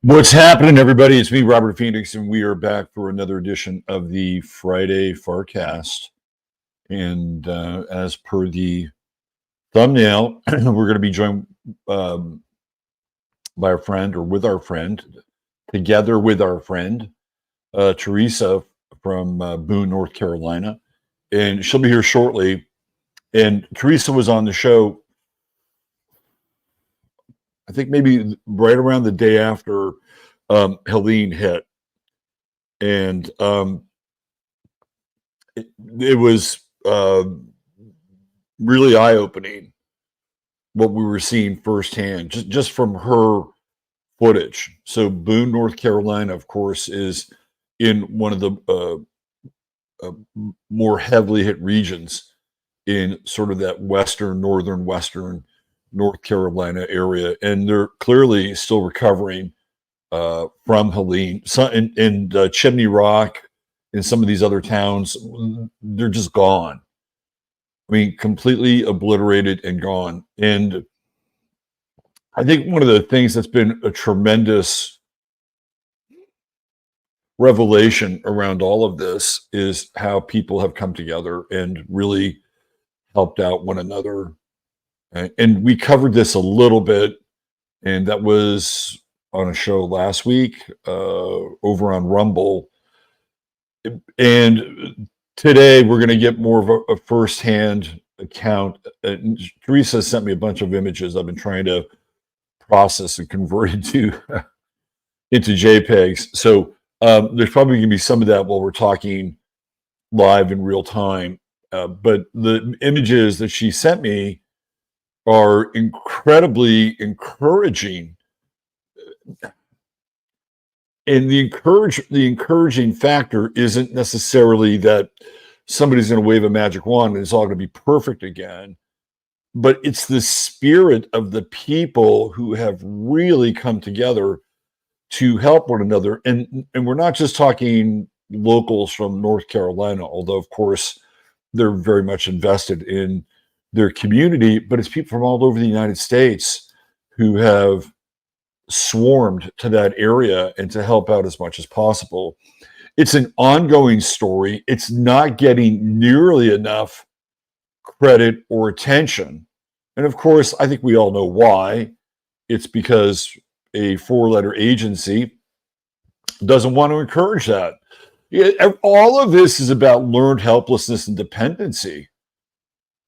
What's happening, everybody? It's me, Robert Phoenix, and we are back for another edition of the Friday FARcast. And as per the thumbnail, we're going to be joined by our friend, or with our friend, together with our friend, Theresa from Boone, North Carolina. And she'll be here shortly. And Theresa was on the show, I think maybe right around the day after Helene hit. And it was really eye-opening what we were seeing firsthand, just from her footage. So Boone, North Carolina, of course, is in one of the more heavily hit regions in sort of that northern western North Carolina area, and they're clearly still recovering from Helene. And Chimney Rock and some of these other towns, they're just gone. I mean, completely obliterated and gone. And I think one of the things that's been a tremendous revelation around all of this is how people have come together and really helped out one another. And we covered this a little bit, and that was on a show last week over on Rumble. And today we're going to get more of a firsthand account. Theresa sent me a bunch of images I've been trying to process and convert into JPEGs. So there's probably going to be some of that while we're talking live in real time. But the images that she sent me are incredibly encouraging. And the encouraging factor isn't necessarily that somebody's going to wave a magic wand and it's all going to be perfect again, but it's the spirit of the people who have really come together to help one another. And we're not just talking locals from North Carolina, although of course they're very much invested in their community, but it's people from all over the United States who have swarmed to that area and to help out as much as possible. It's an ongoing story. It's not getting nearly enough credit or attention. And of course, I think we all know why. It's because a four-letter agency doesn't want to encourage that. All of this is about learned helplessness and dependency.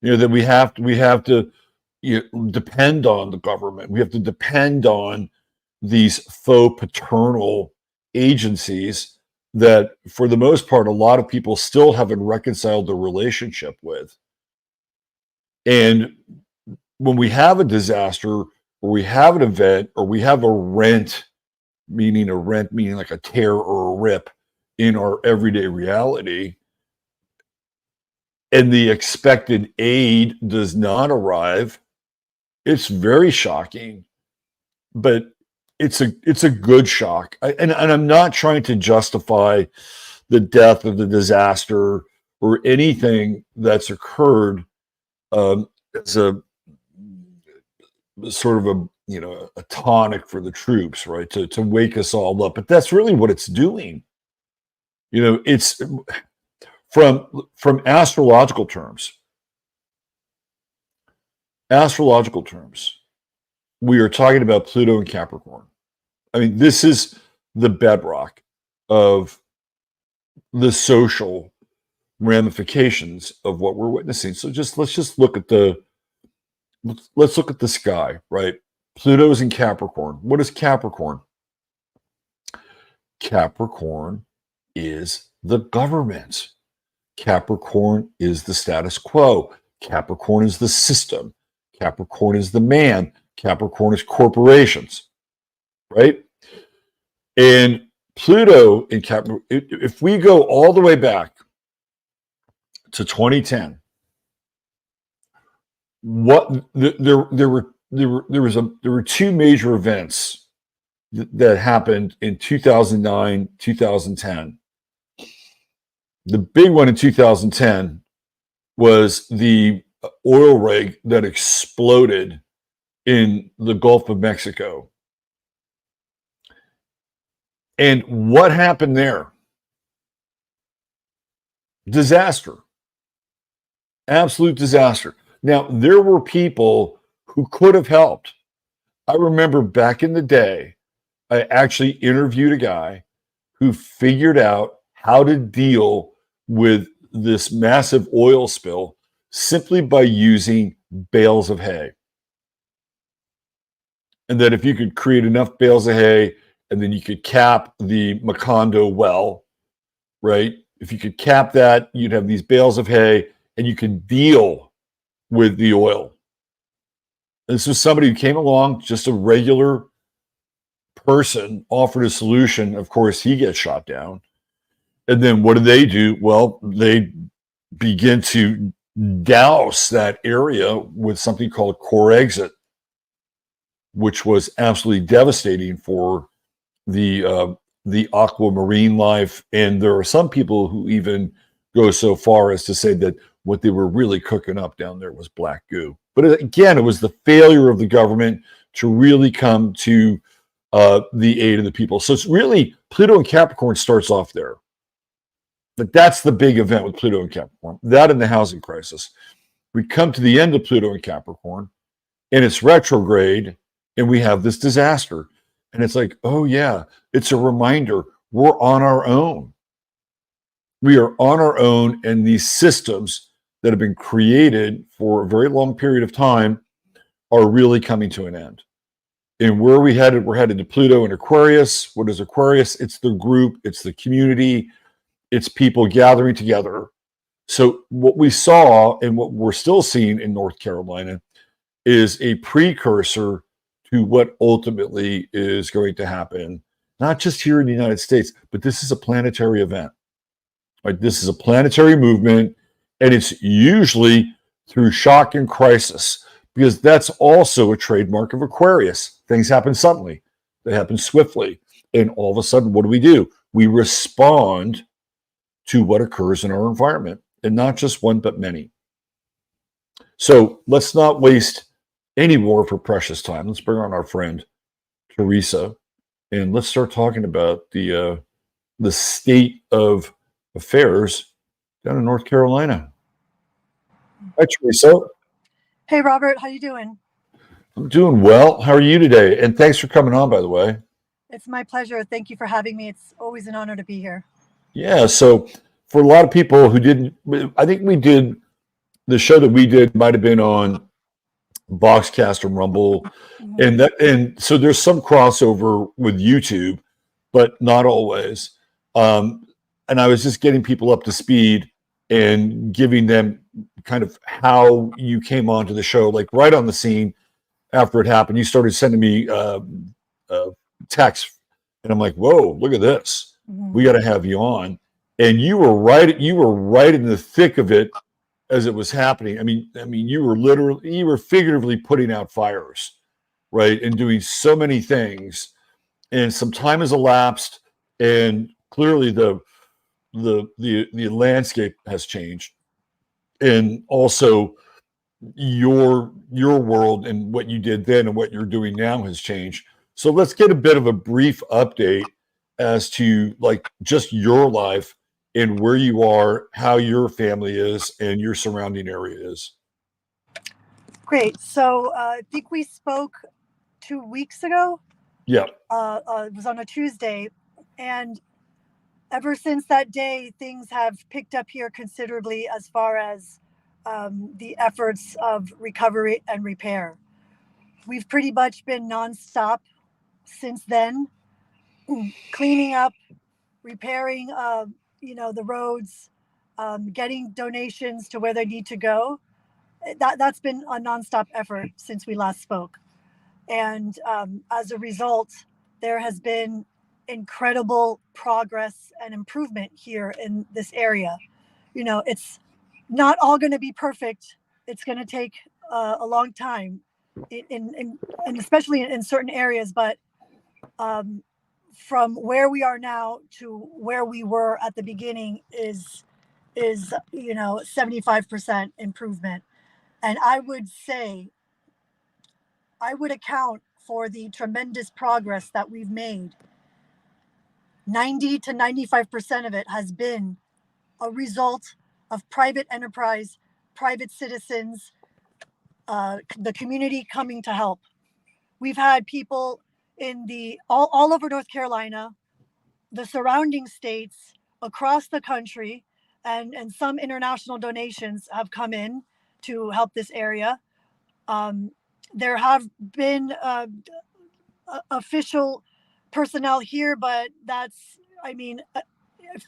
That we have to depend on the government. We have to depend on these faux paternal agencies that, for the most part, a lot of people still haven't reconciled their relationship with. And when we have a disaster, or we have an event, or we have a rent meaning like a tear or a rip in our everyday reality, and the expected aid does not arrive, it's very shocking. But it's a good shock. And I'm not trying to justify the death of the disaster or anything that's occurred as a sort of a tonic for the troops, right? To wake us all up. But that's really what it's doing. It's from astrological terms, we are talking about Pluto and Capricorn. I mean, this is the bedrock of the social ramifications of what we're witnessing. So let's look at the sky, right? Pluto's in Capricorn. What is Capricorn? Capricorn is the government. Capricorn is the status quo. Capricorn is the system. Capricorn is the man. Capricorn is corporations, right? And Pluto in Capricorn, if we go all the way back to 2010, there were two major events that happened in 2009, 2010. The big one in 2010 was the oil rig that exploded in the Gulf of Mexico. And what happened there? Disaster. Absolute disaster. Now, there were people who could have helped. I remember back in the day, I actually interviewed a guy who figured out how to deal with this massive oil spill simply by using bales of hay. And that if you could create enough bales of hay and then you could cap the Macondo well, right? If you could cap that, you'd have these bales of hay and you can deal with the oil. This was somebody who came along, just a regular person, offered a solution. Of course, he gets shot down. And then what do? Well, they begin to douse that area with something called core exit, which was absolutely devastating for the aquamarine life. And there are some people who even go so far as to say that what they were really cooking up down there was black goo. But again, it was the failure of the government to really come to the aid of the people. So it's really Pluto and Capricorn starts off there. But that's the big event with Pluto and Capricorn, that and the housing crisis. We come to the end of Pluto and Capricorn, and it's retrograde, and we have this disaster. And it's like, oh, yeah, it's a reminder we're on our own. We are on our own, and these systems that have been created for a very long period of time are really coming to an end. And where are we headed? We're headed to Pluto and Aquarius. What is Aquarius? It's the group, it's the community, it's people gathering together. So what we saw and what we're still seeing in North Carolina is a precursor to what ultimately is going to happen, not just here in the United States, but this is a planetary event. Right? This is a planetary movement, and it's usually through shock and crisis, because that's also a trademark of Aquarius. Things happen suddenly, they happen swiftly, and all of a sudden, what do? We respond to what occurs in our environment, and not just one, but many. So let's not waste any more of our precious time. Let's bring on our friend Theresa, and let's start talking about the state of affairs down in North Carolina. Hi, Theresa. Hey, Robert, how you doing? I'm doing well. How are you today? And thanks for coming on, by the way. It's my pleasure. Thank you for having me. It's always an honor to be here. Yeah. So for a lot of people who didn't, I think we did the show that we did might have been on Boxcast or Rumble, and so there's some crossover with YouTube, but not always. And I was just getting people up to speed and giving them kind of how you came onto the show, like right on the scene after it happened. You started sending me texts, and I'm like, "Whoa, look at this! We got to have you on." And you were right. You were right in the thick of it as it was happening. I mean, you were figuratively putting out fires, right, and doing so many things. And some time has elapsed, and clearly the landscape has changed, and also your world and what you did then and what you're doing now has changed. So let's get a bit of a brief update as to like just your life and where you are, how your family is, and your surrounding area is. Great. So I think we spoke 2 weeks ago. Yeah. It was on a Tuesday, and ever since that day, things have picked up here considerably as far as the efforts of recovery and repair. We've pretty much been nonstop since then, cleaning up, repairing, the roads, getting donations to where they need to go. That's been a nonstop effort since we last spoke. And as a result, there has been incredible progress and improvement here in this area. It's not all going to be perfect. It's going to take a long time, and especially in certain areas. But from where we are now to where we were at the beginning is 75% improvement. And I would account for the tremendous progress that we've made 90 to 95% of it has been a result of private enterprise, private citizens, the community coming to help. We've had people in all over North Carolina, the surrounding states, across the country, and some international donations have come in to help this area. There have been official personnel here, but that's, I mean,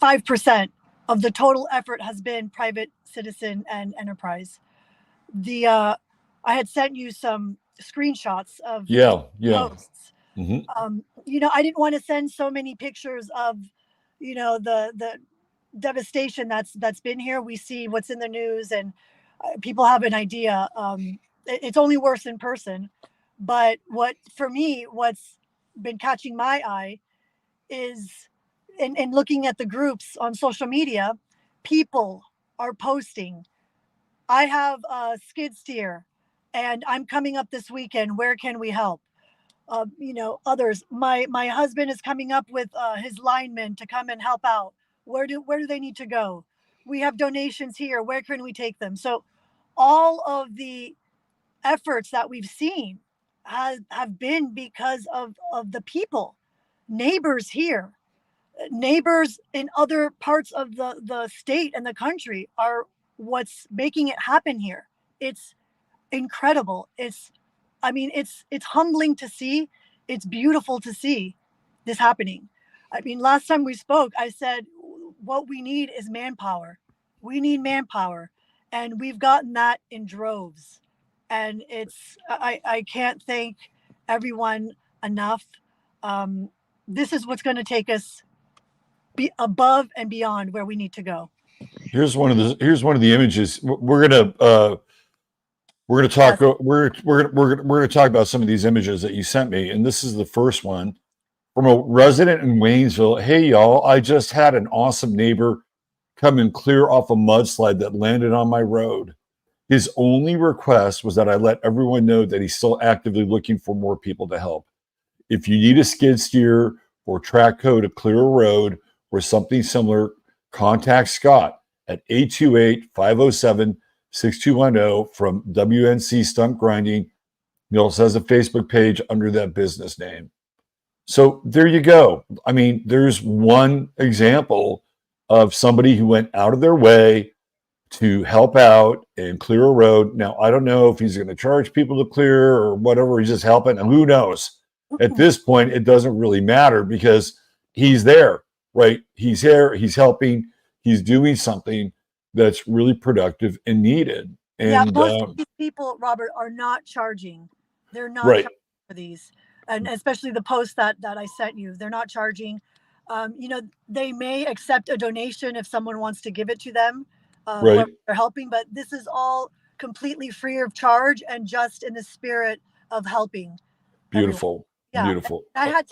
5% of the total effort has been private citizen and enterprise. I had sent you some screenshots of posts. I didn't want to send so many pictures of, the devastation that's been here. We see what's in the news, and people have an idea. It's only worse in person. But what's been catching my eye is in looking at the groups on social media, people are posting, I have a skid steer and I'm coming up this weekend. Where can we help? Others, my husband is coming up with his linemen to come and help out. Where do they need to go? We have donations here. Where can we take them? So all of the efforts that we've seen have been because of the people, neighbors here, neighbors in other parts of the state and the country are what's making it happen here. It's incredible. It's humbling to see. It's beautiful to see this happening. I mean, last time we spoke, I said, what we need is manpower. We need manpower. And we've gotten that in droves. And I can't thank everyone enough. This is what's going to take us above and beyond where we need to go. Here's one of the images. We're gonna talk. Yes. We're gonna talk about some of these images that you sent me, and this is the first one from a resident in Waynesville. Hey y'all, I just had an awesome neighbor come and clear off a mudslide that landed on my road. His only request was that I let everyone know that he's still actively looking for more people to help. If you need a skid steer or track hoe to clear a road or something similar, contact Scott at 828-507-6210 from WNC Stump Grinding. He also has a Facebook page under that business name. So there you go. I mean, there's one example of somebody who went out of their way to help out and clear a road. Now, I don't know if he's going to charge people to clear or whatever. He's just helping. And who knows? At this point, it doesn't really matter because he's there, right? He's here. He's helping. He's doing something that's really productive and needed. And most of these people, Robert, are not charging. They're not charging for these. And especially the post that I sent you, they're not charging. They may accept a donation if someone wants to give it to them. They're helping, but this is all completely free of charge and just in the spirit of helping. Beautiful. Yeah. Beautiful. I had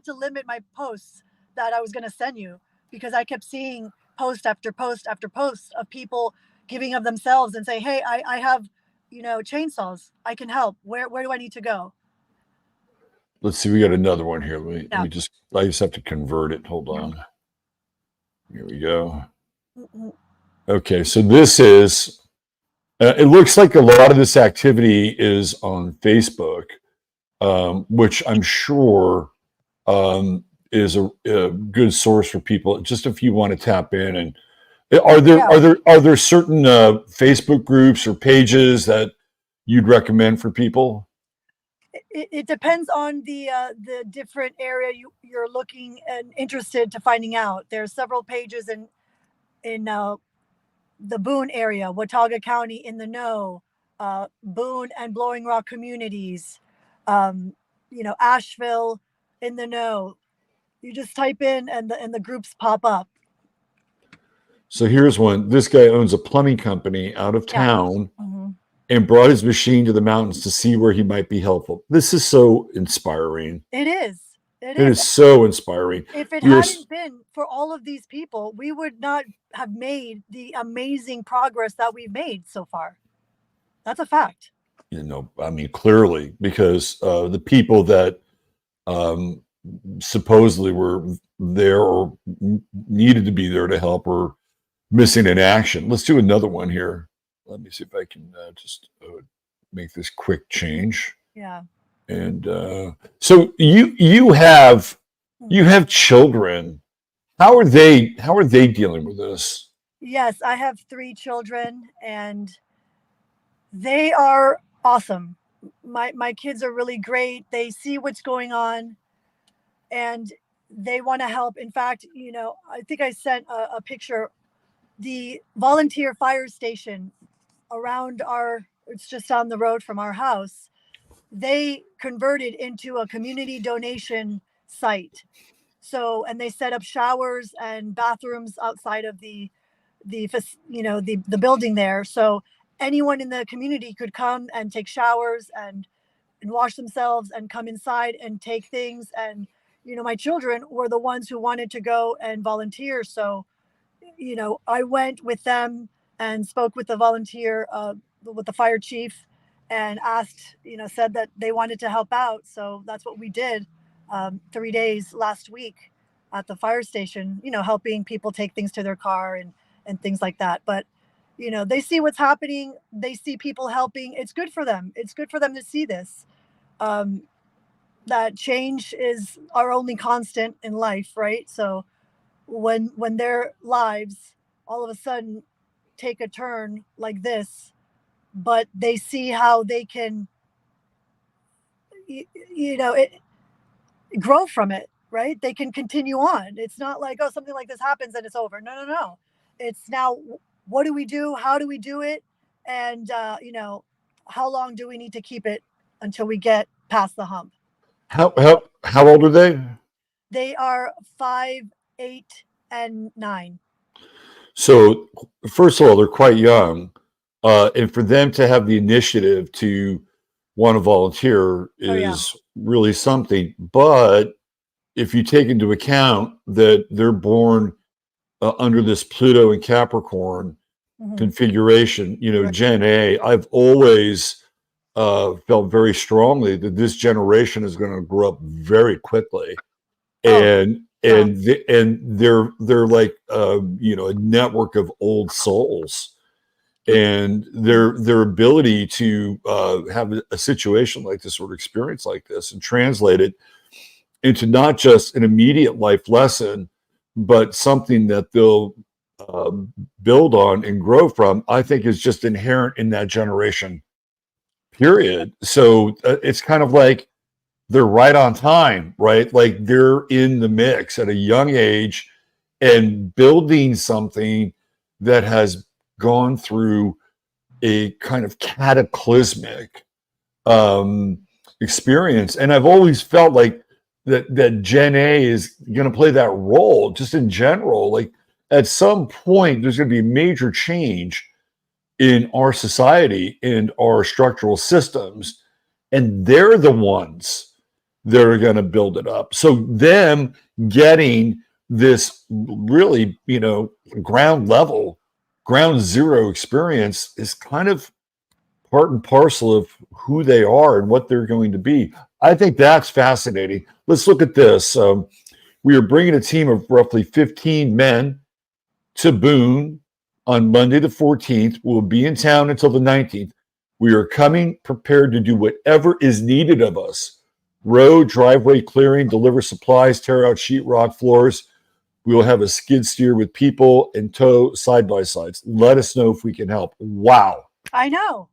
to limit my posts that I was going to send you because I kept seeing post after post after post of people giving of themselves and say, hey, I have, chainsaws. I can help. Where do I need to go? Let's see. We got another one here. I just have to convert it. Hold on. Here we go. Okay. So this is, it looks like a lot of this activity is on Facebook, which I'm sure is a good source for people. Just if you want to tap in, and are there certain Facebook groups or pages that you'd recommend for people? It depends on the different area you're looking and interested to finding out. There are several pages in the Boone area, Watauga County in the know, Boone and Blowing Rock communities, Asheville in the know. You just type in and the groups pop up. So here's one. This guy owns a plumbing company out of town and brought his machine to the mountains to see where he might be helpful. This is so inspiring. It is. It is so inspiring. If it hadn't been for all of these people, we would not have made the amazing progress that we've made so far. That's a fact. I mean, clearly, because the people that supposedly were there or needed to be there to help or missing in action. Let's do another one here. Let me see if I can just make this quick change. Yeah. And so you have children. How are they dealing with this? Yes, I have 3 children, and they are awesome. My kids are really great. They see what's going on, and they want to help. In fact, I think I sent a picture. The volunteer fire station it's just down the road from our house. They converted into a community donation site. So, and they set up showers and bathrooms outside of the building there. So anyone in the community could come and take showers and wash themselves and come inside and take things. And, my children were the ones who wanted to go and volunteer. So, I went with them and spoke with the volunteer, with the fire chief, and asked, said that they wanted to help out. So that's what we did 3 days last week at the fire station, helping people take things to their car and things like that. But, they see what's happening. They see people helping. It's good for them. It's good for them to see this. That change is our only constant in life, right? So when their lives all of a sudden take a turn like this, but they see how they can grow from it, right? They can continue on. It's not like, oh, something like this happens and it's over. No. It's now, what do we do? How do we do it? And how long do we need to keep it until we get past the hump? How old are they? They are 5, 8, and 9. So first of all, they're quite young, and for them to have the initiative to want to volunteer is really something. But if you take into account that they're born under this Pluto and Capricorn configuration, Right. Gen A, I've always felt very strongly that this generation is going to grow up very quickly, and they're like a network of old souls, and their ability to have a situation like this or experience like this and translate it into not just an immediate life lesson, but something that they'll build on and grow from, I think is just inherent in that generation. Period. So it's kind of like they're right on time, right? Like they're in the mix at a young age and building something that has gone through a kind of cataclysmic experience. And I've always felt like that Gen A is going to play that role just in general. Like at some point, there's going to be a major change in our society and our structural systems, and they're the ones that are going to build it up. So them getting this really, ground zero experience is kind of part and parcel of who they are and what they're going to be. I think that's fascinating. Let's look at this. We are bringing a team of roughly 15 men to Boone on Monday the 14th. We'll be in town until the 19th. We are coming prepared to do whatever is needed of us. Road, driveway clearing, deliver supplies, tear out sheetrock floors. We will have a skid steer with people and tow side by sides. Let us know if we can help. Wow. I know.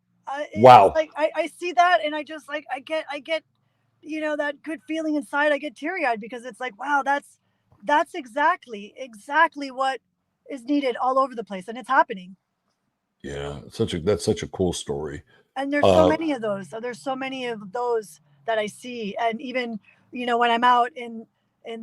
Wow. Like I see that, and I just like I get that good feeling inside. I get teary eyed because it's like, wow, that's exactly what is needed all over the place, and it's happening. Yeah, that's such a cool story. And there's so many of those. So there's so many of those that I see, and even when I'm out in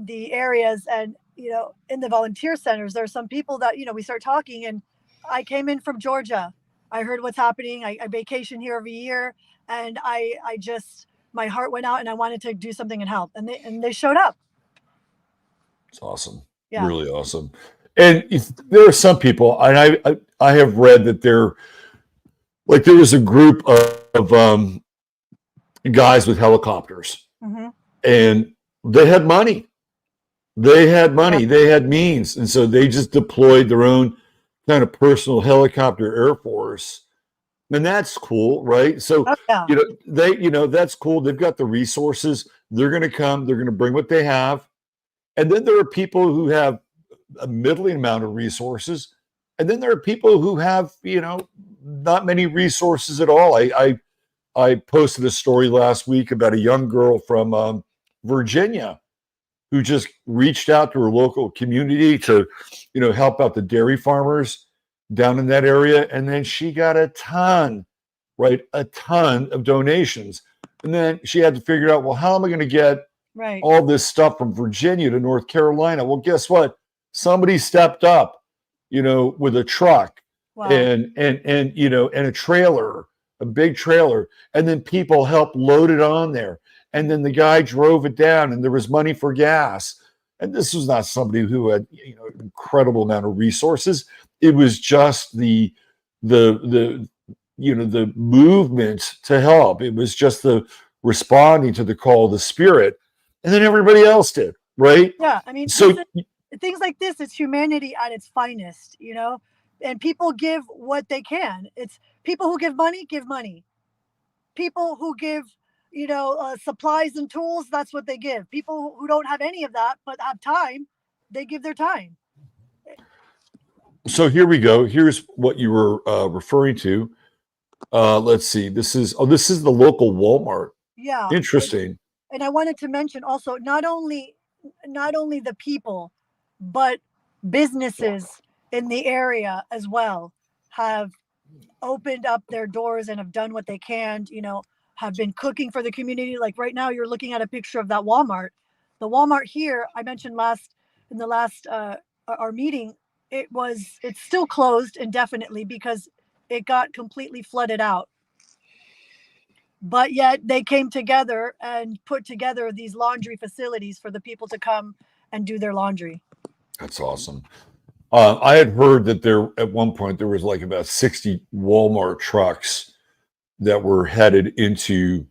the areas and in the volunteer centers, there's some people that we start talking, and I came in from Georgia. I heard what's happening. I vacation here every year, and I just my heart went out, and I wanted to do something and help, and they showed up. It's awesome. Yeah. Really awesome. And there are some people, and I have read that there was a group of guys with helicopters, Mm-hmm. and they had money. They had money, they had means, and so they just deployed their own kind of personal helicopter air force, and that's cool, right? So Oh, yeah. that's cool. They've got the resources. They're going to come. They're going to bring what they have, and then there are people who have a middling amount of resources, and then there are people who have not many resources at all. I posted a story last week about a young girl from Virginia who just reached out to her local community to, help out the dairy farmers down in that area. And then she got a ton of donations. And then she had to figure out, well, how am I going to get all this stuff from Virginia to North Carolina? Well, guess what? Somebody stepped up, with a truck and a trailer, a big trailer. And then people helped load it on there. And then the guy drove it down, and there was money for gas. And this was not somebody who had an incredible amount of resources. It was just the movement to help. It was just the responding to the call of the spirit, and then everybody else did, right? Yeah, I mean, so things like this, it's humanity at its finest, and people give what they can. It's people who give money. People who give supplies and tools, that's what they give. People who don't have any of that but have time, they give their time. So here we go. Here's what you were referring to. Let's see. This is the local Walmart. Yeah. Interesting. And I wanted to mention also not only the people, but businesses in the area as well have opened up their doors and have done what they can, have been cooking for the community. Like right now, you're looking at a picture of that Walmart. The Walmart here, I mentioned in the last our meeting, it's still closed indefinitely because it got completely flooded out. But yet they came together and put together these laundry facilities for the people to come and do their laundry. That's awesome. I had heard that at one point there was like about 60 Walmart trucks that were headed into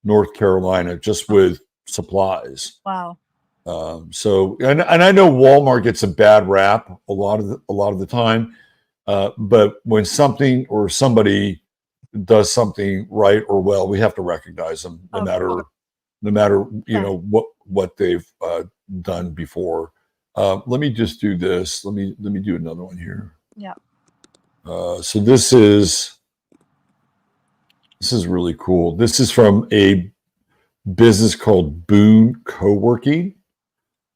North Carolina just with supplies. Wow. So I know Walmart gets a bad rap a lot of the time, but when something or somebody does something right or well, we have to recognize them, no matter what they've done before. Let me just do this. Let me do another one here. Yeah. So this is really cool. This is from a business called Boon CoWorking.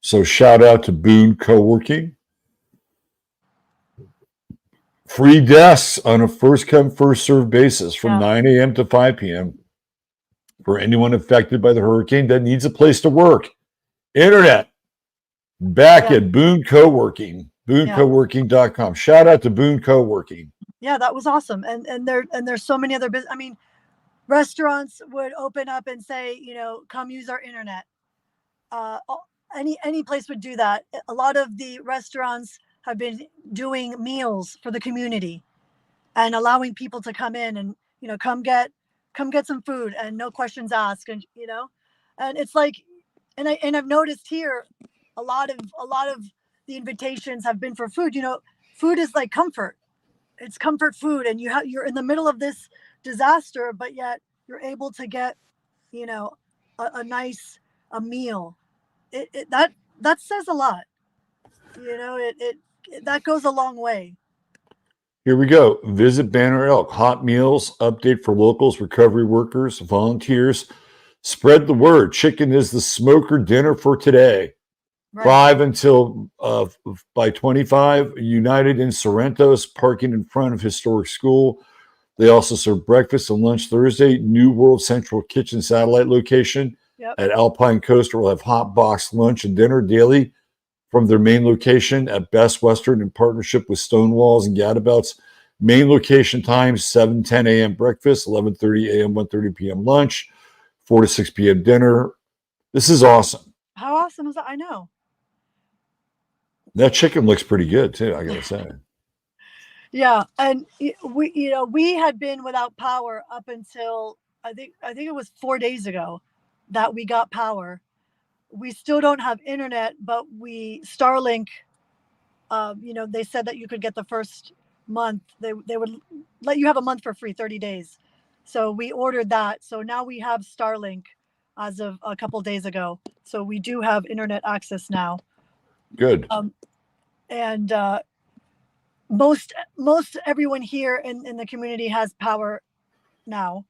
So shout out to Boon CoWorking. Free desks on a first come, first served basis from 9 a.m. to 5 p.m. for anyone affected by the hurricane that needs a place to work. Internet. Back at Boon CoWorking, booncoworking.com. Shout out to Boon CoWorking. Yeah, that was awesome. And there's so many other business. I mean, restaurants would open up and say, come use our internet. Any place would do that. A lot of the restaurants have been doing meals for the community and allowing people to come in and come get some food and no questions asked, and and it's like, and I've noticed here a lot of the invitations have been for food. Food is like comfort. It's comfort food, and you're in the middle of this disaster, but yet you're able to get a nice meal. That says a lot. That goes a long way. Here we go. Visit Banner Elk. Hot meals, update for locals, recovery workers, volunteers. Spread the word. Chicken is the smoker dinner for today. Right. 5 until by 25. United in Sorrento's, parking in front of historic school. They also serve breakfast and lunch Thursday. New World Central Kitchen satellite location at Alpine Coast will have hot box lunch and dinner daily from their main location at Best Western in partnership with Stonewalls and Gadabouts. Main location times 7:10 a.m. breakfast, 11:30 a.m., 1:30 p.m. lunch, 4 to 6 p.m. dinner. This is awesome. How awesome is that? I know. That chicken looks pretty good too, I gotta say. Yeah, and we had been without power up until I think it was 4 days ago that we got power. we still don't have internet, but Starlink, they said that you could get the first month. They would let you have a month for free, 30 days. So we ordered that. So now we have Starlink as of a couple days ago. So we do have internet access now. Good. And most everyone here in the community has power now.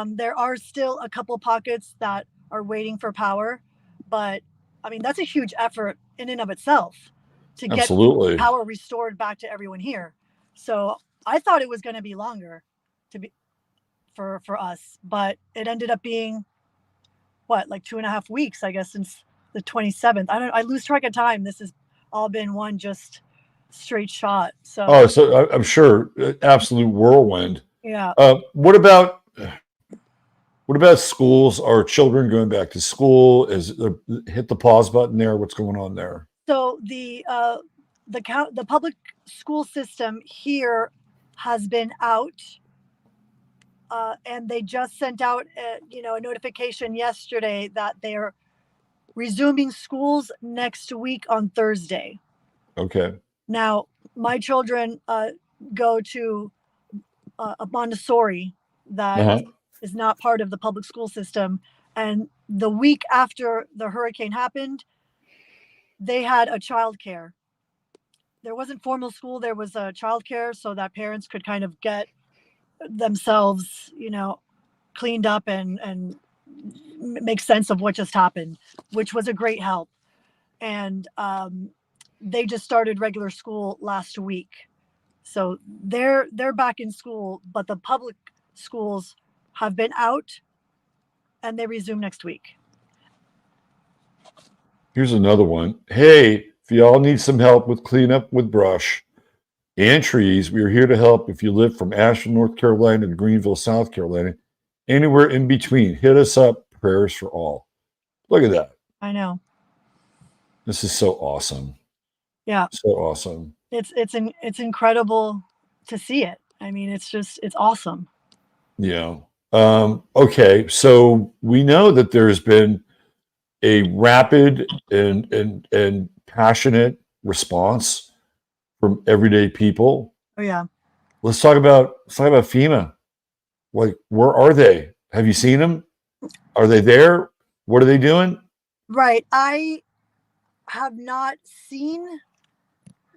There are still a couple pockets that are waiting for power, but I mean, that's a huge effort in and of itself to get Absolutely. power restored back to everyone here. So I thought it was going to be longer for us, but it ended up being like 2.5 weeks, I guess, since the 27th. I lose track of time. This has all been one just straight shot. So so I'm sure absolute whirlwind. yeah. What about schools? Are children going back to school? Hit the pause button there? What's going on there? So the public school system here has been out, and they just sent out a notification yesterday that they're resuming schools next week on Thursday. Okay. Now, my children go to a Montessori that is not part of the public school system, and the week after the hurricane happened, they had a childcare. There wasn't formal school, there was a childcare so that parents could kind of get themselves, cleaned up and make sense of what just happened, which was a great help. And they just started regular school last week. So they're back in school, but the public schools have been out and they resume next week. Here's another one. Hey, if y'all need some help with cleanup with brush and trees, we are here to help. If you live from Asheville, North Carolina to Greenville, South Carolina, anywhere in between, hit us up. Prayers for all. Look at that. I know. This is so awesome. Yeah. So awesome. It's incredible to see it. I mean, it's awesome. Yeah. Okay. So we know that there's been a rapid and passionate response from everyday people. Oh yeah. Let's talk about FEMA. Like, where are they? Have you seen them? Are they there? What are they doing? Right. I have not seen,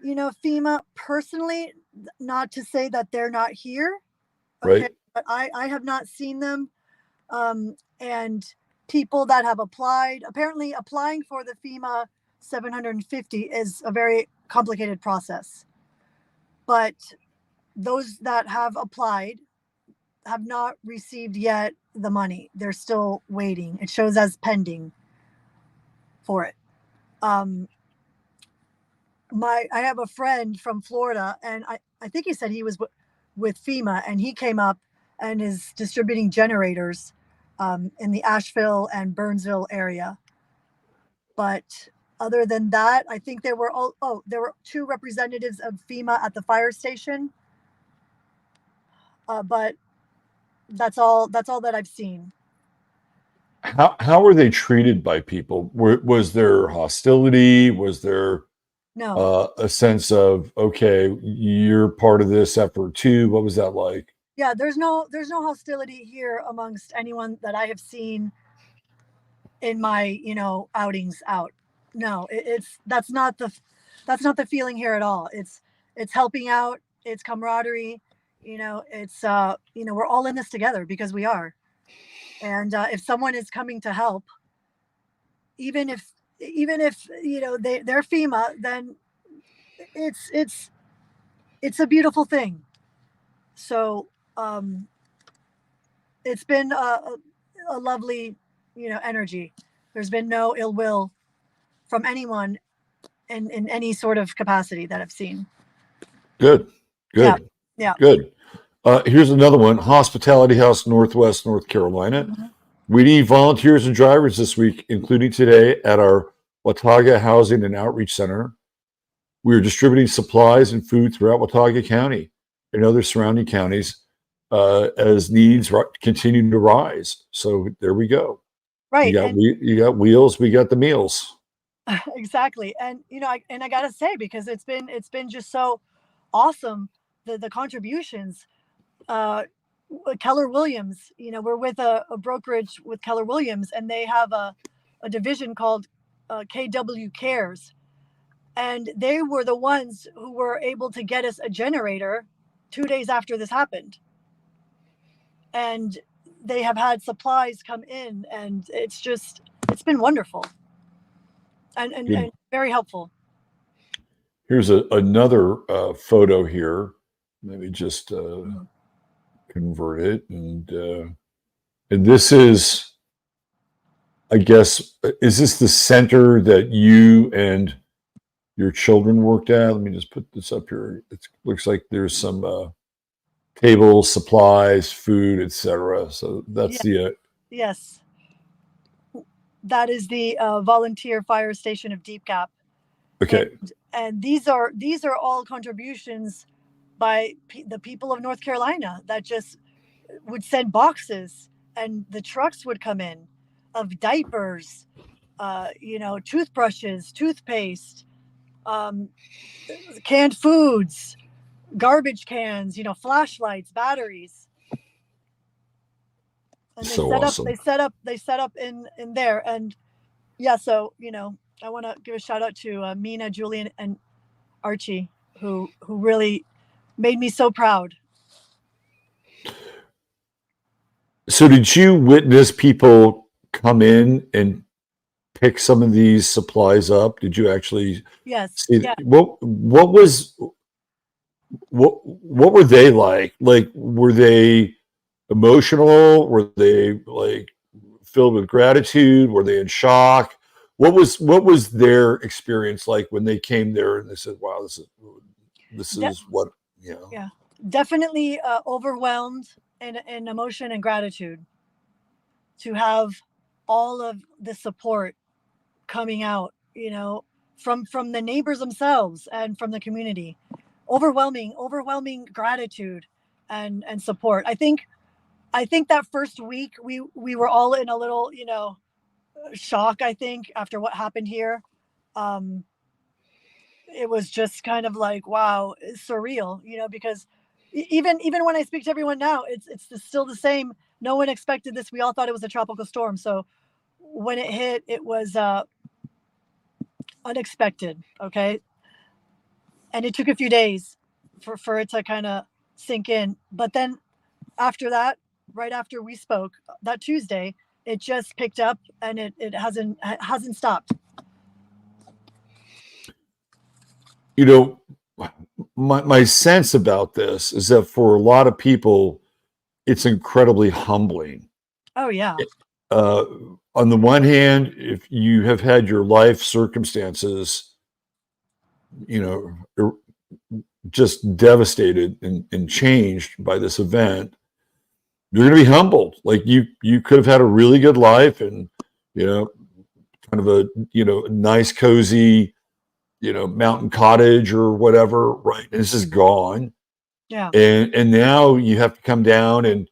FEMA personally, not to say that they're not here. Okay. Right. But I have not seen them. And people that have applied, apparently applying for the FEMA 750 is a very complicated process. But those that have applied have not received yet the money. They're still waiting. It shows as pending for it. I have a friend from Florida, and I think he said he was with FEMA, and he came up and is distributing generators in the Asheville and Burnsville area. But other than that, I think there were there were 2 representatives of FEMA at the fire station. But that's all that I've seen. How were they treated by people? Was there hostility? Was there a sense of, okay, you're part of this effort too? What was that like? Yeah, there's no hostility here amongst anyone that I have seen in my outings out. No, that's not the feeling here at all. It's helping out. It's camaraderie. It's we're all in this together because we are. And if someone is coming to help, even if they're FEMA, then it's a beautiful thing. So it's been a lovely energy. There's been no ill will from anyone in any sort of capacity that I've seen. Good. Yeah. Good. Here's another one. Hospitality House, Northwest North Carolina. Mm-hmm. We need volunteers and drivers this week, including today at our Watauga Housing and Outreach Center. We are distributing supplies and food throughout Watauga County and other surrounding counties as needs continue to rise. So there we go. Right. And you got wheels, we got the meals. exactly. And I gotta say, because it's been just so awesome, the contributions. Uh, Keller Williams, we're with a brokerage with Keller Williams, and they have a division called KW Cares, and they were the ones who were able to get us a generator 2 days after this happened, and they have had supplies come in, and it's been wonderful and very helpful. Here's another photo here. Maybe just convert it, and this is, I guess, is this the center that you and your children worked at? Let me just put this up here. It looks like there's some tables, supplies, food, etc. So that's Yes, that is the volunteer fire station of Deep Gap. okay. And these are all contributions by the people of North Carolina that just would send boxes, and the trucks would come in of diapers, toothbrushes, toothpaste, um, canned foods, garbage cans, flashlights, batteries. And they So set awesome. they set up in there. And yeah, so I want to give a shout out to Mina, Julian, and Archie, who really made me so proud. So did you witness people come in and pick some of these supplies up? Did you actually Yes. see Yeah. what were they like? Like, were they emotional? Were they like filled with gratitude? Were they in shock? What was their experience like when they came there and they said, "Wow, this is what Yeah, definitely overwhelmed in emotion and gratitude to have all of the support coming out, from the neighbors themselves and from the community. Overwhelming gratitude and support. I think that first week we were all in a little, shock, I think, after what happened here. Um, it was just kind of like, wow, it's surreal, because even when I speak to everyone now, it's still the same. No one expected this. We all thought it was a tropical storm. So when it hit, it was unexpected. Okay. And it took a few days for it to kind of sink in. But then after that, right after we spoke that Tuesday, it just picked up, and it hasn't stopped. My sense about this is that for a lot of people, it's incredibly humbling. Oh yeah. On the one hand, if you have had your life circumstances, just devastated and changed by this event, you're going to be humbled. Like you could have had a really good life and, kind of a, nice, cozy, mountain cottage or whatever, right? And this is gone. Yeah. And now you have to come down and,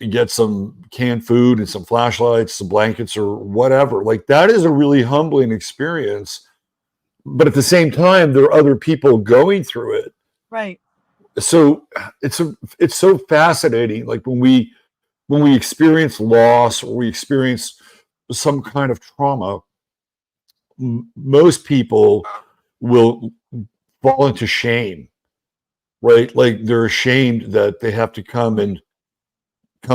get some canned food and some flashlights, some blankets or whatever. Like, that is a really humbling experience. But at the same time, there are other people going through it. Right. So it's so fascinating. Like when we experience loss or we experience some kind of trauma, most people will fall into shame, right? Like they're ashamed that they have to come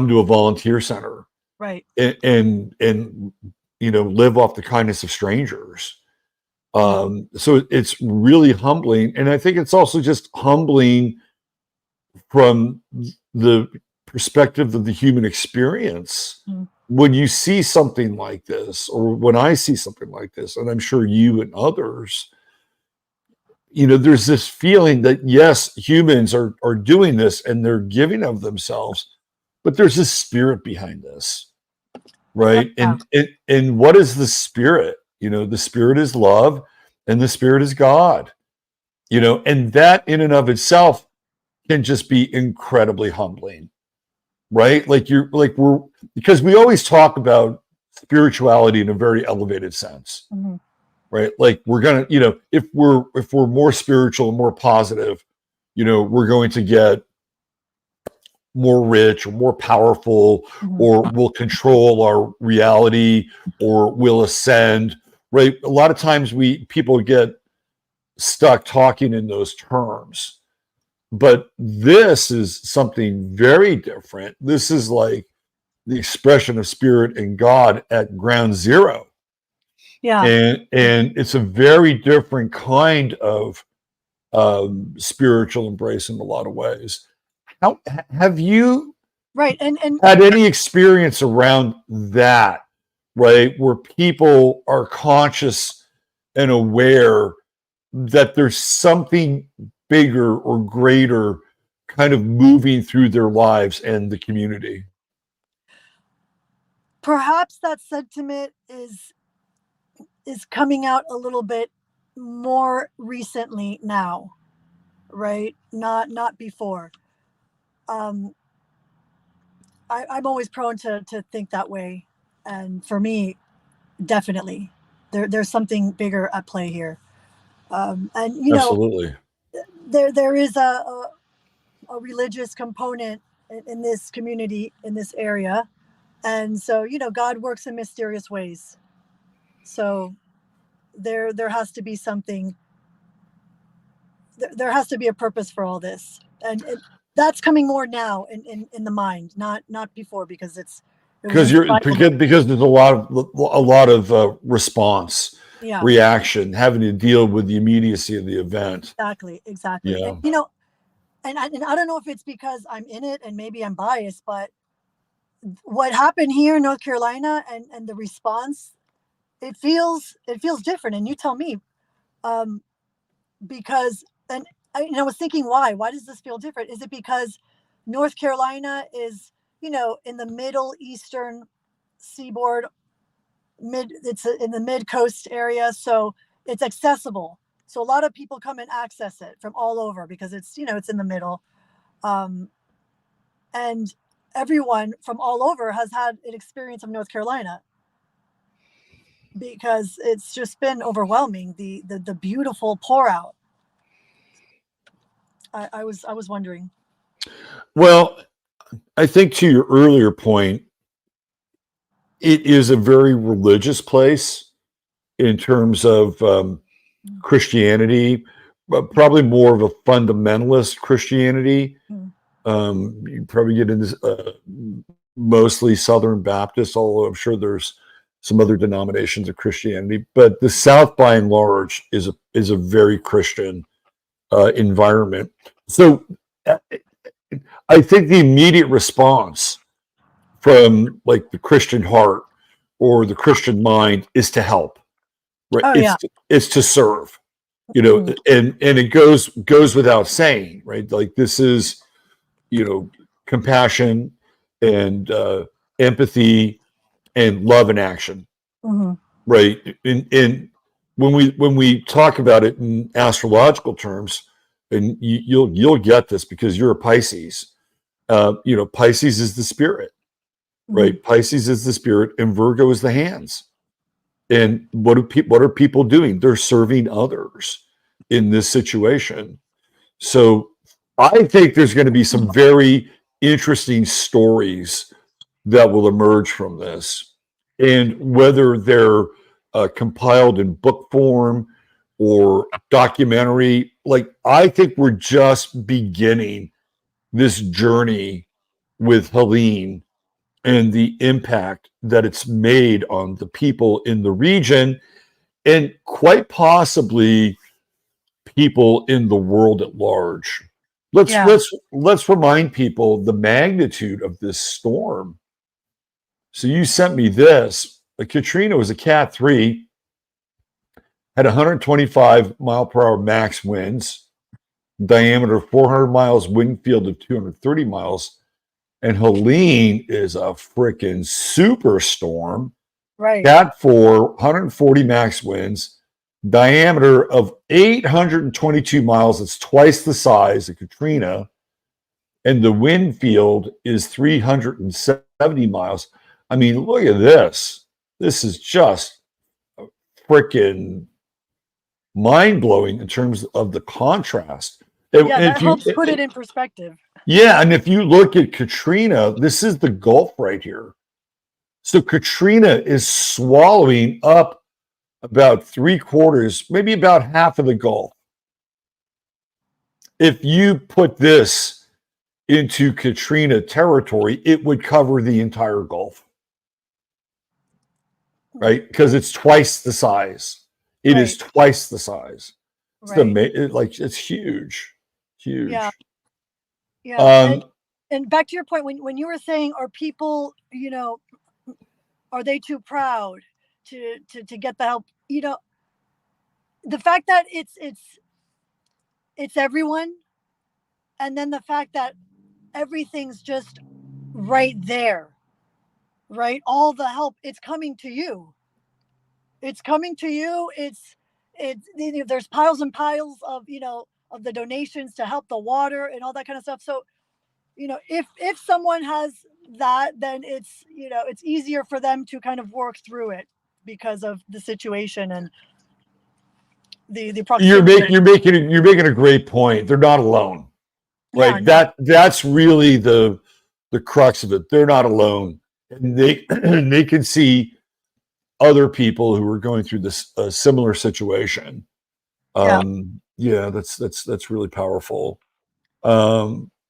to a volunteer center, right, and live off the kindness of strangers. So it's really humbling, and I think it's also just humbling from the perspective of the human experience. When you see something like this, or when I see something like this, and I'm sure you and others, there's this feeling that yes, humans are doing this and they're giving of themselves, but there's this spirit behind this, right? Yeah. And what is the spirit? The spirit is love, and the spirit is God. And that in and of itself can just be incredibly humbling. right? We're because we always talk about spirituality in a very elevated sense, Mm-hmm. right? Like we're gonna, if we're more spiritual and more positive, we're going to get more rich or more powerful, Mm-hmm. or we'll control our reality, or we'll ascend, right? A lot of times people get stuck talking in those terms, but this is something very different. This is like the expression of spirit and God at ground zero. Yeah. And it's a very different kind of spiritual embrace in a lot of ways. How have you Right. And had any experience around that, right? Where people are conscious and aware that there's something bigger or greater kind of moving through their lives and the community? perhaps that sentiment is coming out a little bit more recently now, right? Not before. Um, I'm always prone to think that way, and for me, definitely, there's something bigger at play here. And Absolutely. there is a religious component in this community, in this area, and so God works in mysterious ways. So there has to be something. There has to be a purpose for all this, and that's coming more now in the mind, not before, because it was Because in survival. because there's a lot of response, Yeah, reaction, having to deal with the immediacy of the event. exactly. Yeah. And and I don't know if it's because I'm in it and maybe I'm biased, but what happened here in North Carolina and the response, it feels different. And you tell me, um, because and I was thinking, why does this feel different? Is it because North Carolina is in the middle eastern seaboard, in the mid coast area, so it's accessible. So a lot of people come and access it from all over because it's in the middle, um, and everyone from all over has had an experience of North Carolina because it's just been overwhelming. The beautiful pour out. I was wondering. Well, I think to your earlier point, it is a very religious place in terms of Christianity, but probably more of a fundamentalist Christianity. Mm. You probably get into mostly Southern Baptist, although I'm sure there's some other denominations of Christianity. But the South, by and large, is a very Christian environment. So I think the immediate response from like the Christian heart or the Christian mind is to help, right? Oh yeah. It's to serve, Mhm. and it goes without saying, right? Like this is, compassion and empathy and love in action, Mhm. right? And when we talk about it in astrological terms, and you'll get this because you're a Pisces. Pisces is the spirit, Mhm. right? Pisces is the spirit, and Virgo is the hands. And what are people doing? They're serving others in this situation. So I think there's going to be some very interesting stories that will emerge from this. And whether they're compiled in book form or documentary, like I think we're just beginning this journey with Helene and the impact that it's made on the people in the region and quite possibly people in the world at large. Let's Yeah. let's let's remind people the magnitude of this storm. So you sent me this. Katrina was a Cat 3, had 125 mile per hour max winds, diameter 400 miles, wind field of 230 miles. And Helene is a freaking superstorm. Right. Cat 4, 140 max winds, diameter of 822 miles. It's twice the size of Katrina. and the wind field is 370 miles. I mean, look at this. This is just freaking mind-blowing in terms of the contrast. Yeah, that helps put it in perspective. Yeah, and if you look at Katrina, this is the Gulf right here. So Katrina is swallowing up about 3/4, maybe about half of the Gulf. If you put this into Katrina territory, it would cover the entire Gulf, right? Because it's twice the size. It is twice the size. It's it's huge, huge. Yeah, yeah. And back to your point, when you were saying, are people, are they too proud to get the help? The fact that it's everyone, and then the fact that everything's just right there, right? All the help, it's coming to you. It's coming to you. There's piles and piles of of the donations to help the water and all that kind of stuff. So if someone has that, then it's easier for them to kind of work through it because of the situation and the proximity. You're making a great point. They're not alone, right? Yeah, that's really the crux of it. They're not alone, and they can see other people who are going through this similar situation. Yeah, that's really powerful.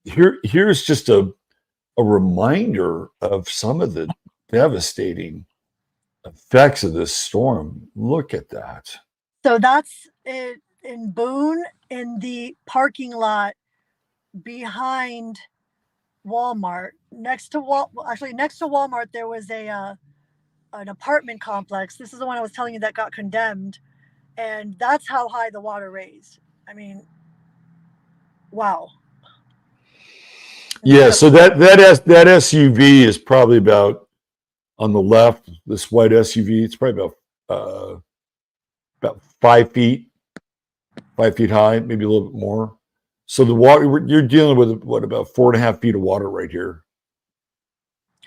Here's just a reminder of some of the devastating effects of this storm. Look at that. So that's it in Boone, in the parking lot behind Walmart, next to Walmart, there was an apartment complex. This is the one I was telling you that got condemned, and that's how high the water raised. I mean, wow. Yeah, so that SUV is probably about on the left. This white SUV, it's probably about 5 feet high, maybe a little bit more. So the water, you're dealing with what, about 4.5 feet of water right here,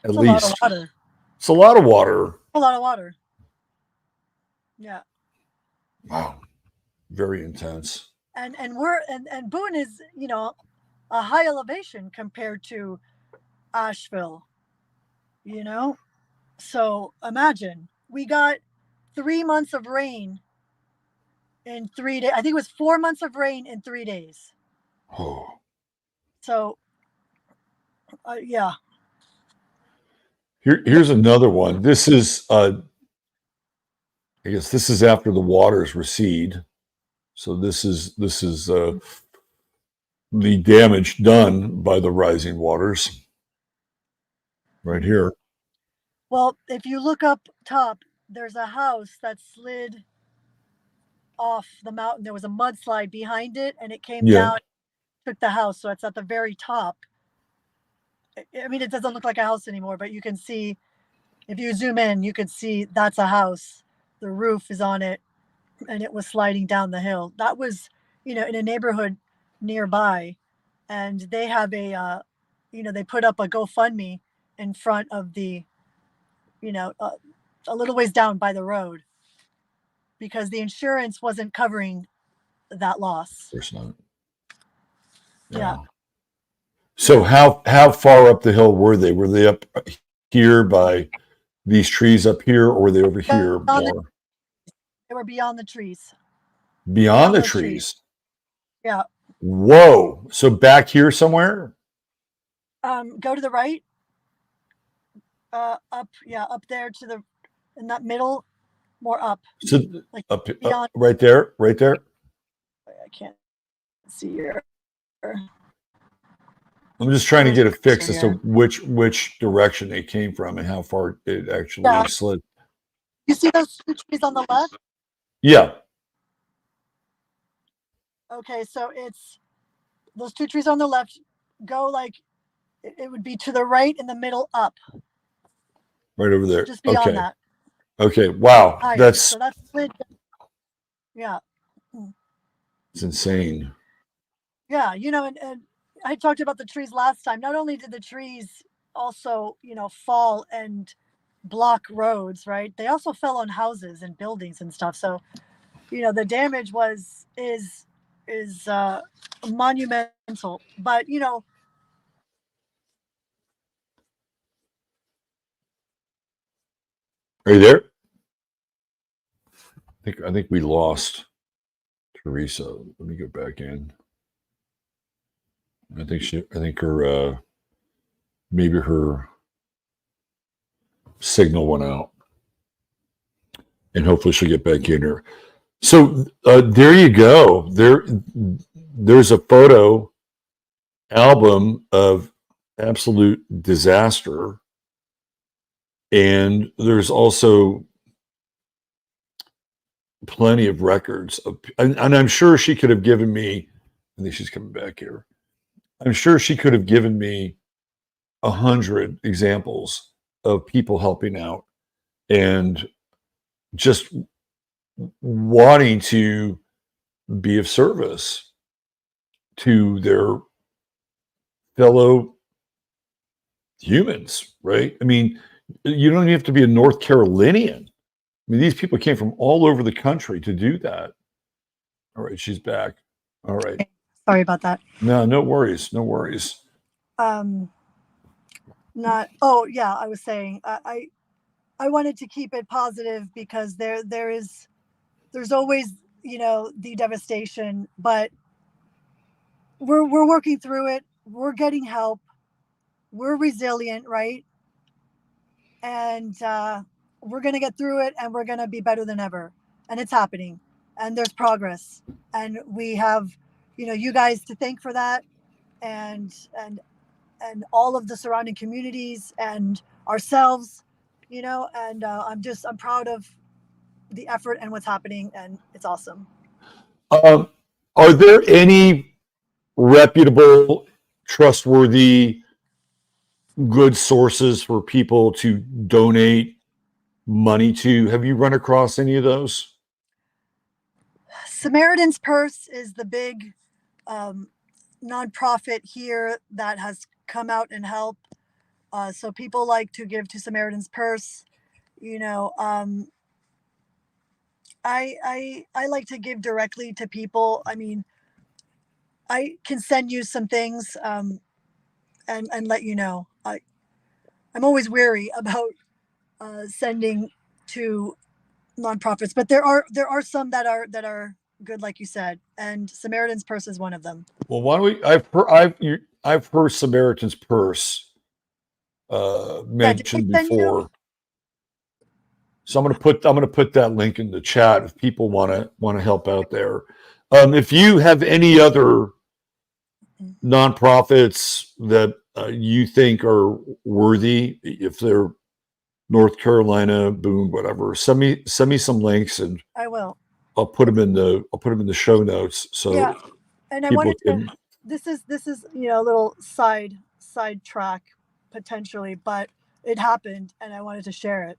at least. A lot of water. It's a lot of water. A lot of water. Yeah. Wow, very intense. And Boone is a high elevation compared to Asheville. So imagine we got 3 months of rain in 3 days. I think it was 4 months of rain in 3 days. Oh. So, yeah. Here's another one. This is, I guess, this is after the waters recede. So this is the damage done by the rising waters. Right here. Well, if you look up top, there's a house that slid off the mountain. There was a mudslide behind it, and it came down, took the house. So it's at the very top. I mean, it doesn't look like a house anymore, but you can see, if you zoom in, you can see that's a house. The roof is on it, and it was sliding down the hill. That was, in a neighborhood nearby, and they have they put up a GoFundMe in front of the, a little ways down by the road, because the insurance wasn't covering that loss. Of course not. Yeah. So how far up the hill were they? Were they up here by these trees up here, or were they over here more? They were beyond the trees. Beyond the trees. Yeah. Whoa. So back here somewhere? Go to the right. Up there in that middle, more up. So like up right there. I can't see here. I'm just trying to get a fix as to which direction they came from and how far it actually slid. You see those two trees on the left? Yeah. Okay, so it's those two trees on the left. Go like it would be to the right, in the middle, up. Right over there. Just beyond that. Okay. Wow. So that's slid. Yeah. It's insane. Yeah, and I talked about the trees last time. Not only did the trees also, fall and block roads, right? They also fell on houses and buildings and stuff. So, the damage is monumental. But Are you there? I think we lost Theresa. Let me go back in. I think her maybe her signal went out, and hopefully she'll get back in here. So there you go. There's a photo album of absolute disaster, and there's also plenty of records of, and I'm sure she could have given me. I think she's coming back here. I'm sure she could have given me 100 examples of people helping out and just wanting to be of service to their fellow humans, right? I mean, you don't even have to be a North Carolinian. I mean, these people came from all over the country to do that. All right, she's back. All right. Sorry about that. No worries. No worries. Oh yeah, I was saying I wanted to keep it positive because there's always the devastation, but we're working through it. We're getting help. We're resilient, right? And we're gonna get through it, and we're gonna be better than ever. And it's happening, and there's progress, and we have you guys to thank for that, and all of the surrounding communities and ourselves, and I'm proud of the effort and what's happening, and it's awesome. Are there any reputable, trustworthy, good sources for people to donate money to? Have you run across any of those? Samaritans Purse is the big nonprofit here that has come out and helped. So people like to give to Samaritans Purse. I like to give directly to people. I mean, I can send you some things and let you know. I'm always wary about sending to nonprofits, but there are some that are good, like you said, and Samaritan's Purse is one of them. Well, why don't we? I've heard Samaritan's Purse mentioned before. So I'm gonna put that link in the chat if people want to help out there. If you have any other nonprofits that you think are worthy, if they're North Carolina, Boone, whatever, send me some links, and I will. I'll put them in the show notes. So yeah, and I wanted to. This is a little side track potentially, but it happened, and I wanted to share it.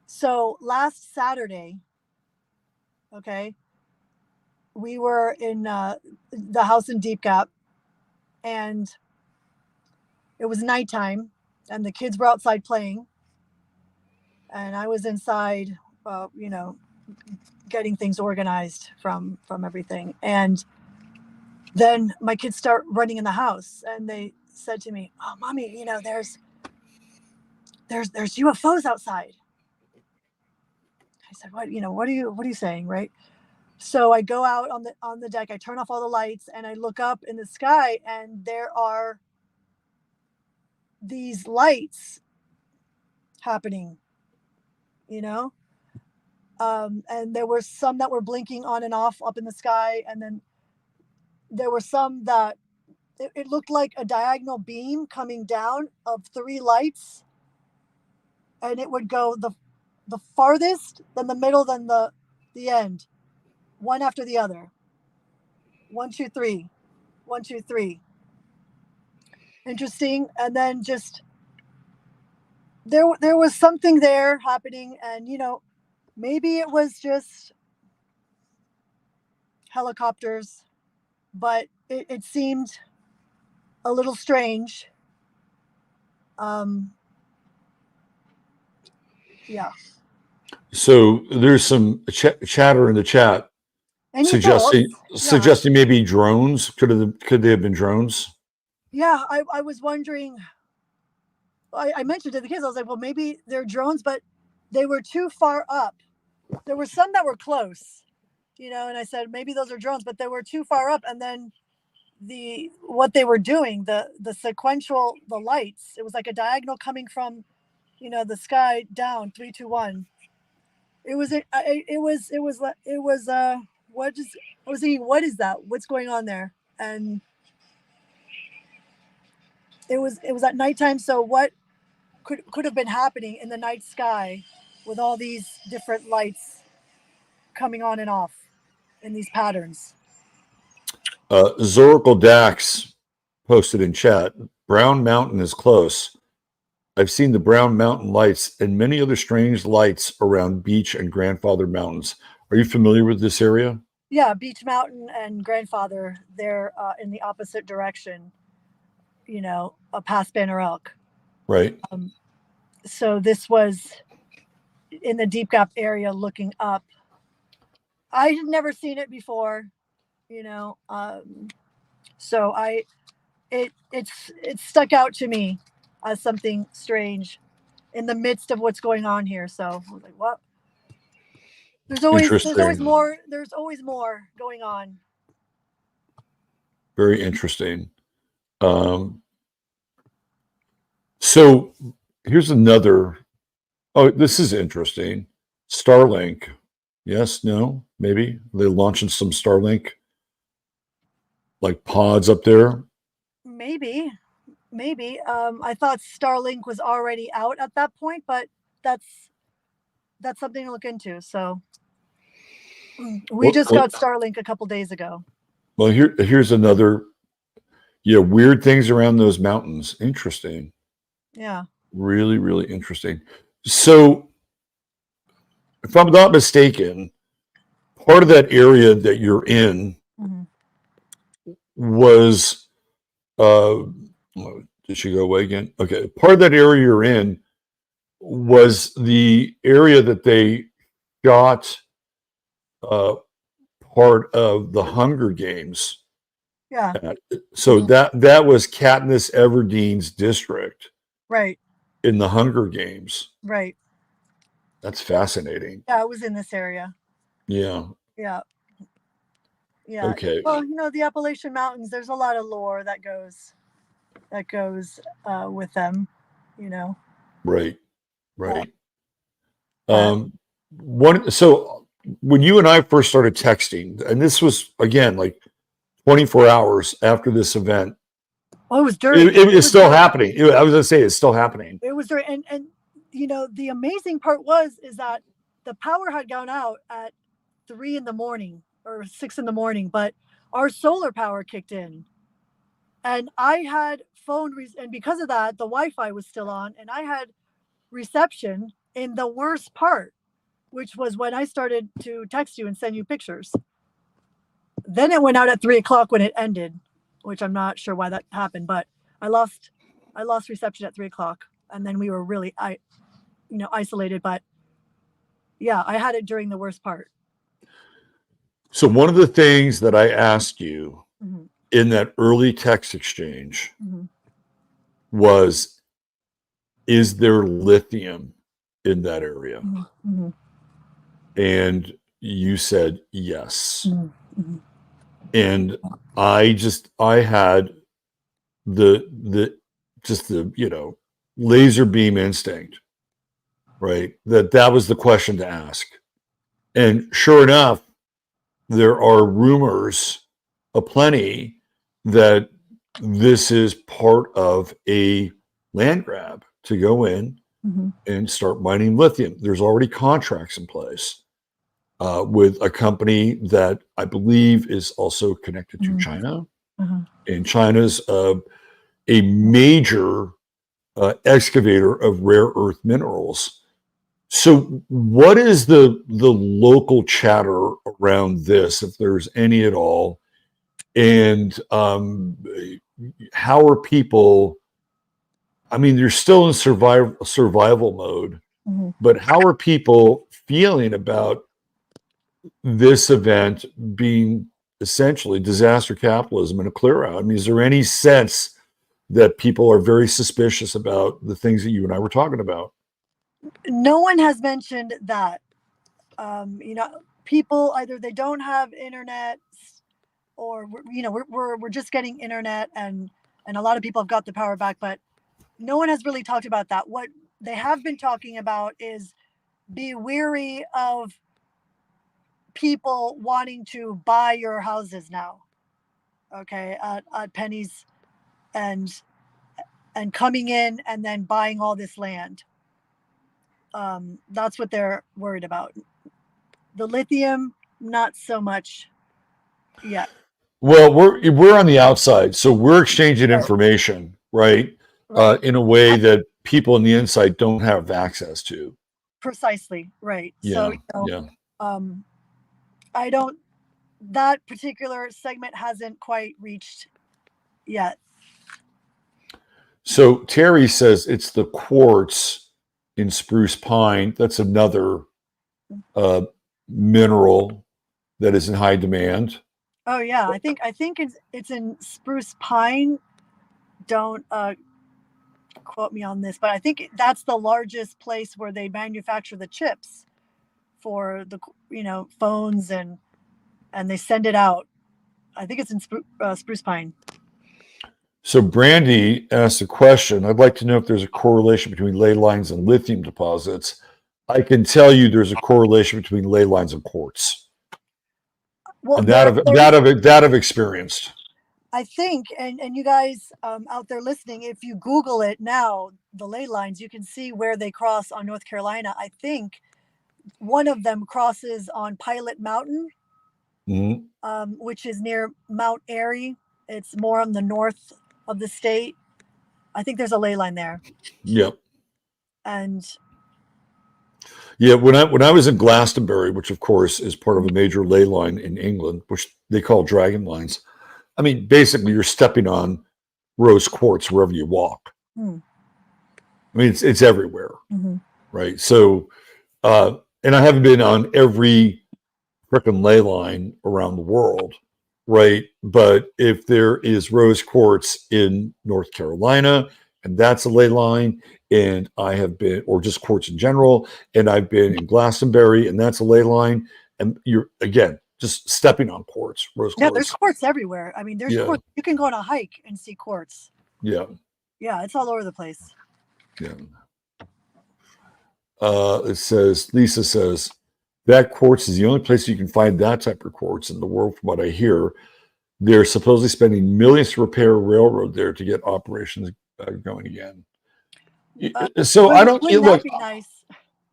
So last Saturday, okay, we were in the house in Deep Gap, and it was nighttime, and the kids were outside playing, and I was inside, getting things organized from everything. And then my kids start running in the house, and they said to me, "Oh, mommy, there's UFOs outside." I said, "What? What are you saying?" Right? So I go out on the deck, I turn off all the lights, and I look up in the sky, and there are these lights happening, and there were some that were blinking on and off up in the sky, and then there were some that it looked like a diagonal beam coming down of 3 lights, and it would go the farthest, then the middle, then the end, one after the other. 1, 2, 3, 1, 2, 3. Interesting. And then just there was something there happening, and maybe it was just helicopters, but it seemed a little strange. Yeah. So there's some chatter in the chat And you suggesting maybe drones. Could they have been drones? Yeah, I was wondering. I mentioned to the kids, I was like, well, maybe they're drones, but they were too far up. There were some that were close, and I said maybe those are drones, but they were too far up. And then what they were doing, the sequential, the lights, it was like a diagonal coming from, the sky down, 3, 2, 1. It was what is I was thinking, what is that? What's going on there? And it was at nighttime. So what could have been happening in the night sky with all these different lights coming on and off in these patterns? Zoracle Dax posted in chat, Brown Mountain is close. I've seen the Brown Mountain lights and many other strange lights around Beach and Grandfather Mountains. Are you familiar with this area? Yeah, Beach Mountain and Grandfather, they're in the opposite direction, past Banner Elk. Right. So this was in the Deep Gap area looking up. I had never seen it before, so it stuck out to me as something strange in the midst of what's going on here. So I was like, what? There's always more. There's always more going on. Very interesting. So here's another. Oh, this is interesting. Starlink. Yes, no, maybe they're launching some Starlink like pods up there. Maybe. I thought Starlink was already out at that point, but that's something to look into. So we just got Starlink a couple days ago. Well, here's another. Yeah, weird things around those mountains. Interesting. Yeah. Really, really interesting. So, if I'm not mistaken, part of that area that you're in was. Did she go away again? Okay, part of that area you're in was the area that they got part of the Hunger Games. Yeah. So that was Katniss Everdeen's district. Right. In the Hunger Games. Right. That's fascinating. Yeah, it was in this area. Yeah. Yeah. Yeah. Okay. Well, the Appalachian Mountains, there's a lot of lore that goes with them, Right. So when you and I first started texting, and this was again like 24 hours after this event. Oh, it was during. It was still happening. I was going to say it's still happening. It was during, and the amazing part is that the power had gone out at 3 a.m. or 6 a.m, but our solar power kicked in, and I had phone and because of that, the Wi-Fi was still on, and I had reception in the worst part, which was when I started to text you and send you pictures. Then it went out at 3 o'clock when it ended, which I'm not sure why that happened, but I lost reception at 3 o'clock, and then we were really isolated. But yeah, I had it during the worst part. So one of the things that I asked you in that early text exchange was, is there lithium in that area? And you said yes. And I had the laser beam instinct, right? That was the question to ask. And sure enough, there are rumors aplenty that this is part of a land grab to go in and start mining lithium. There's already contracts in place with a company that I believe is also connected to China. And China's a major excavator of rare earth minerals. So what is the local chatter around this, if there's any at all? And how are people? I mean, they're still in survival mode, Mhm. but how are people feeling about this event being essentially disaster capitalism and a clear out? I mean, is there any sense that people are very suspicious about the things that you and I were talking about? No one has mentioned that. People either they don't have internet, or we're just getting internet, and a lot of people have got the power back, but no one has really talked about that. What they have been talking about is be weary of people wanting to buy your houses now, okay, at pennies, and coming in and then buying all this land. That's what they're worried about. The lithium, not so much yet. Well, we're on the outside, so we're exchanging Right. information, right? Right. In a way that people on the inside don't have access to. Precisely. Right. So, Yeah, yeah. um, I don't, that particular segment hasn't quite reached yet. So Terry says it's the quartz in spruce pine. That's another uh, mineral that is in high demand. Oh yeah, I think it's in spruce pine. Don't quote me on this, but I think that's the largest place where they manufacture the chips for the phones, and they send it out. I think it's in spruce pine. So Brandy asked a question. I'd like to know if there's a correlation between ley lines and lithium deposits. I can tell you there's a correlation between ley lines and quartz, Well, and there is. that I've experienced. I think, and you guys out there listening, if you Google it now, the ley lines, you can see where they cross on North Carolina. I think one of them crosses on Pilot Mountain, Mhm. which is near Mount Airy. It's more on the north of the state. I think there's a ley line there. Yep. And Yeah, when I was in Glastonbury, which of course is part of a major ley line in England, which they call dragon lines. I mean, basically, you're stepping on rose quartz wherever you walk. hmm, I mean, it's everywhere, hmm, right? So, and I haven't been on every frickin' ley line around the world, right? But if there is rose quartz in North Carolina, and that's a ley line, and I have been, or just quartz in general, and I've been in Glastonbury, and that's a ley line, and you're again just stepping on quartz, rose yeah, there's quartz. quartz everywhere. I mean, there's Yeah, quartz. You can go on a hike and see quartz. yeah, Yeah, it's all over the place. yeah. It says, Lisa says, that quartz is the only place you can find that type of quartz in the world, from what I hear. They're supposedly spending millions to repair a railroad there to get operations going again. So I don't Wouldn't look. that be nice?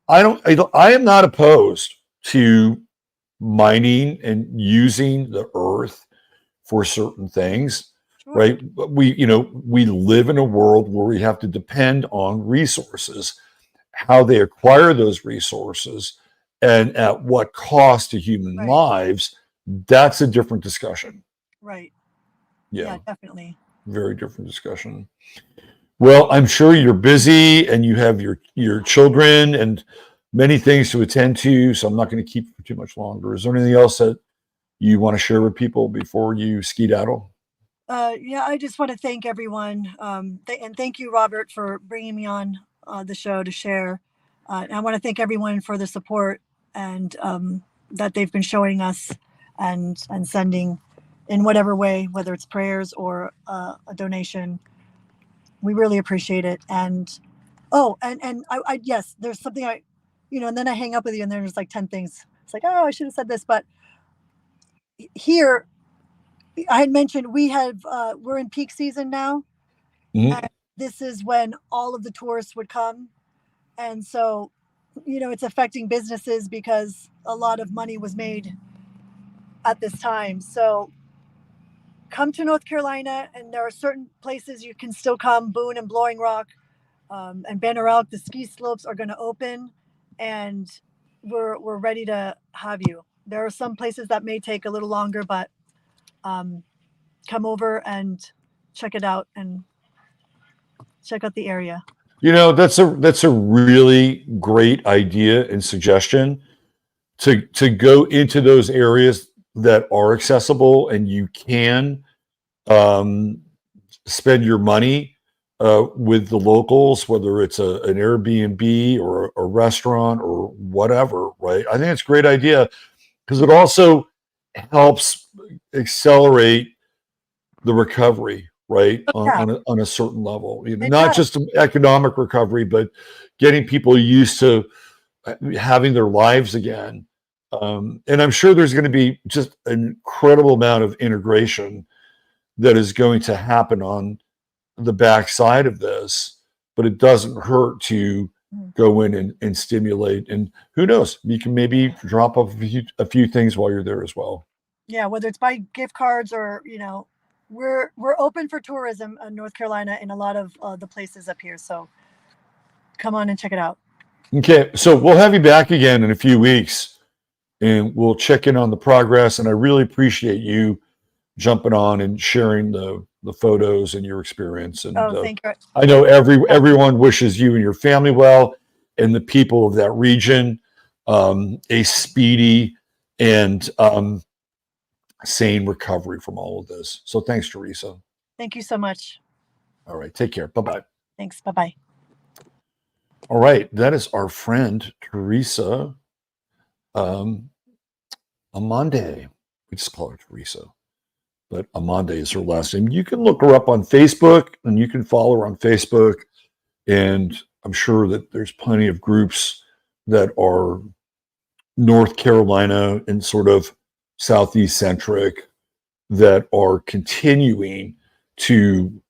I am not opposed to mining and using the earth for certain things, Sure. right? But we live in a world where we have to depend on resources. How they acquire those resources and at what cost to human Right. lives, that's a different discussion. Right. Yeah, Yeah, definitely. very different discussion. Well, I'm sure you're busy and you have your children and many things to attend to, so I'm not going to keep you for too much longer. Is there anything else that you want to share with people before you skedaddle? Yeah, I just want to thank everyone, and thank you, Robert, for bringing me on the show to share. And I want to thank everyone for the support and that they've been showing us, and sending in whatever way, whether it's prayers or a donation. We really appreciate it. And oh, and yes, there's something and then I hang up with you, and there's like 10 things. It's like, oh, I should have said this, but here I had mentioned we're in peak season now, Mhm. and this is when all of the tourists would come, and so it's affecting businesses because a lot of money was made at this time. So come to North Carolina, and there are certain places you can still come. Boone and Blowing Rock, and Banner Elk. The ski slopes are going to open, and we're ready to have you. There are some places that may take a little longer, but come over and check it out and check out the area. That's a really great idea and suggestion to go into those areas that are accessible and you can spend your money with the locals, whether it's an Airbnb or a restaurant or whatever, right? I think it's a great idea because it also helps accelerate the recovery, right? On a certain level, not just economic recovery, but getting people used to having their lives again. And I'm sure there's going to be just an incredible amount of integration that is going to happen on the backside of this, but it doesn't hurt to go in and stimulate. And who knows, you can maybe drop off a few things while you're there as well. Yeah, whether it's buy gift cards or, we're open for tourism in North Carolina and a lot of the places up here. So come on and check it out. Okay, so we'll have you back again in a few weeks and we'll check in on the progress. And I really appreciate you jumping on and sharing the photos and your experience. And thank you. I know everyone wishes you and your family well, and the people of that region a speedy and sane recovery from all of this. So thanks, Theresa. Thank you so much. All right, take care. Bye-bye. Thanks. Bye-bye. All right, that is our friend Theresa Amande. We just call her Theresa, but Amande is her last name. You can look her up on Facebook and you can follow her on Facebook. And I'm sure that there's plenty of groups that are North Carolina and sort of Southeast centric that are continuing to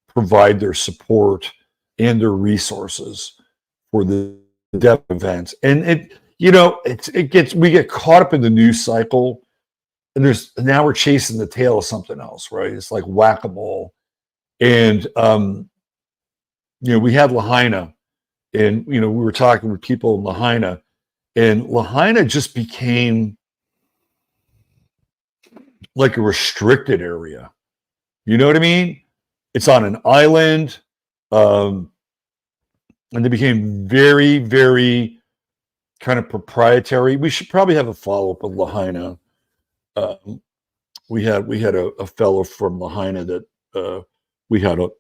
provide their support and their resources for the dev events. And we get caught up in the news cycle, and now we're chasing the tail of something else, right? It's like whack-a-mole. And we had Lahaina, and we were talking with people in Lahaina, and Lahaina just became like a restricted area. You know what I mean? It's on an island, and they became very, very kind of proprietary. We should probably have a follow-up with Lahaina. We had a fellow from Lahaina that we had on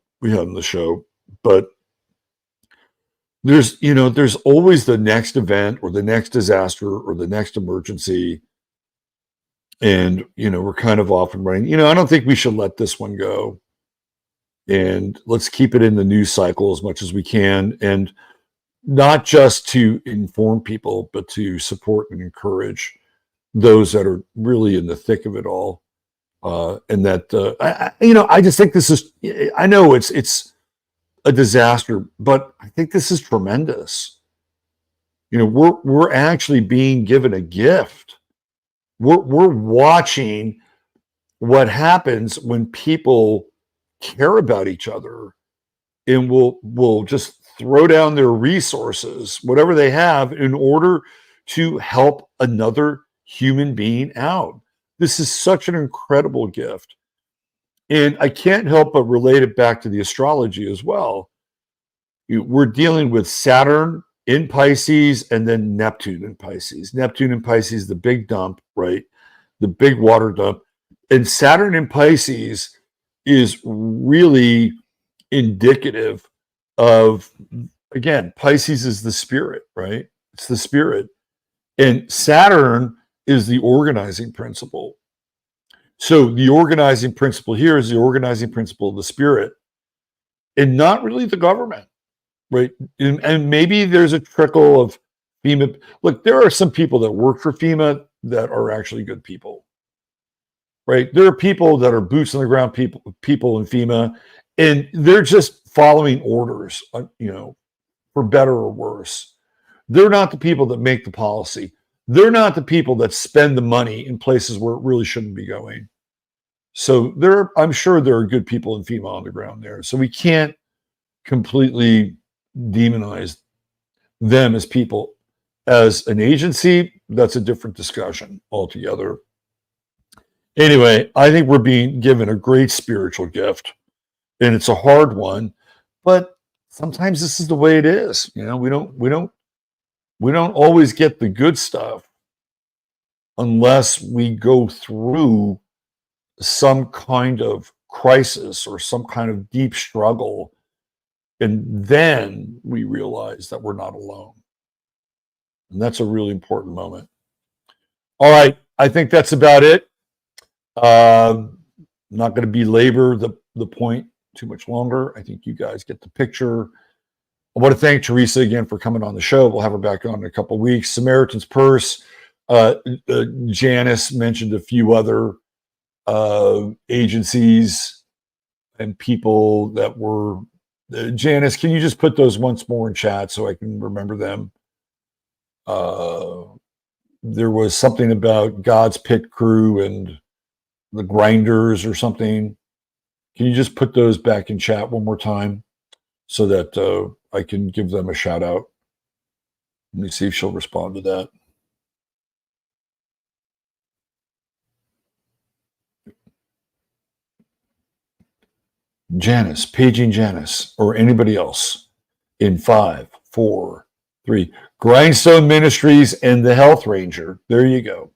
the show, but there's always the next event or the next disaster or the next emergency. And, we're kind of off and running. I don't think we should let this one go. And let's keep it in the news cycle as much as we can. And not just to inform people, but to support and encourage those that are really in the thick of it all. And that, I just think this is, I know it's a disaster, but I think this is tremendous. We're actually being given a gift. We're watching what happens when people care about each other and will just throw down their resources, whatever they have, in order to help another human being out. This is such an incredible gift. And I can't help but relate it back to the astrology as well. We're dealing with Saturn in Pisces and then Neptune in Pisces. Neptune in Pisces, the big dump, right? The big water dump. And Saturn in Pisces is really indicative of, again, Pisces is the spirit, right? It's the spirit. And Saturn is the organizing principle. So the organizing principle here is the organizing principle of the spirit and not really the government, right? And maybe there's a trickle of FEMA. Look, there are some people that work for FEMA that are actually good people, right? There are people that are boots on the ground people in FEMA, and they're just following orders, for better or worse. They're not the people that make the policy. They're not the people that spend the money in places where it really shouldn't be going. So I'm sure there are good people in FEMA on the ground there. So we can't completely demonize them as people. As an agency, that's a different discussion altogether. Anyway, I think we're being given a great spiritual gift and it's a hard one, but sometimes this is the way it is. You know, we don't always get the good stuff unless we go through some kind of crisis or some kind of deep struggle, and then we realize that we're not alone. And that's a really important moment. All right, I think that's about it. Not going to belabor the point too much longer. I think you guys get the picture. I want to thank Theresa again for coming on the show. We'll have her back on in a couple of weeks. Samaritans Purse. Janice mentioned a few other agencies and people that were. Janice, can you just put those once more in chat so I can remember them? There was something about God's Pit Crew and the Grinders or something. Can you just put those back in chat one more time so that I can give them a shout out? Let me see if she'll respond to that. Janice, paging Janice, or anybody else in 5, 4, 3. Grindstone Ministries and the Health Ranger. There you go.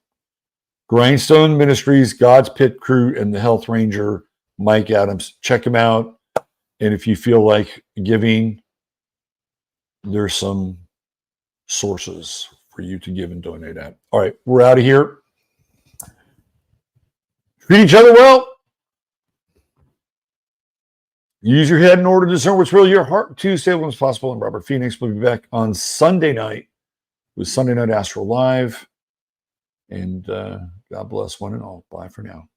Grindstone Ministries, God's Pit Crew, and the Health Ranger, Mike Adams. Check him out. And if you feel like giving, there's some sources for you to give and donate at. All right, we're out of here. Treat each other well. Use your head in order to discern what's really your heart. Tuesday, when it's possible. And Robert Phoenix will be back on Sunday night with Sunday Night Astro Live. And God bless one and all. Bye for now.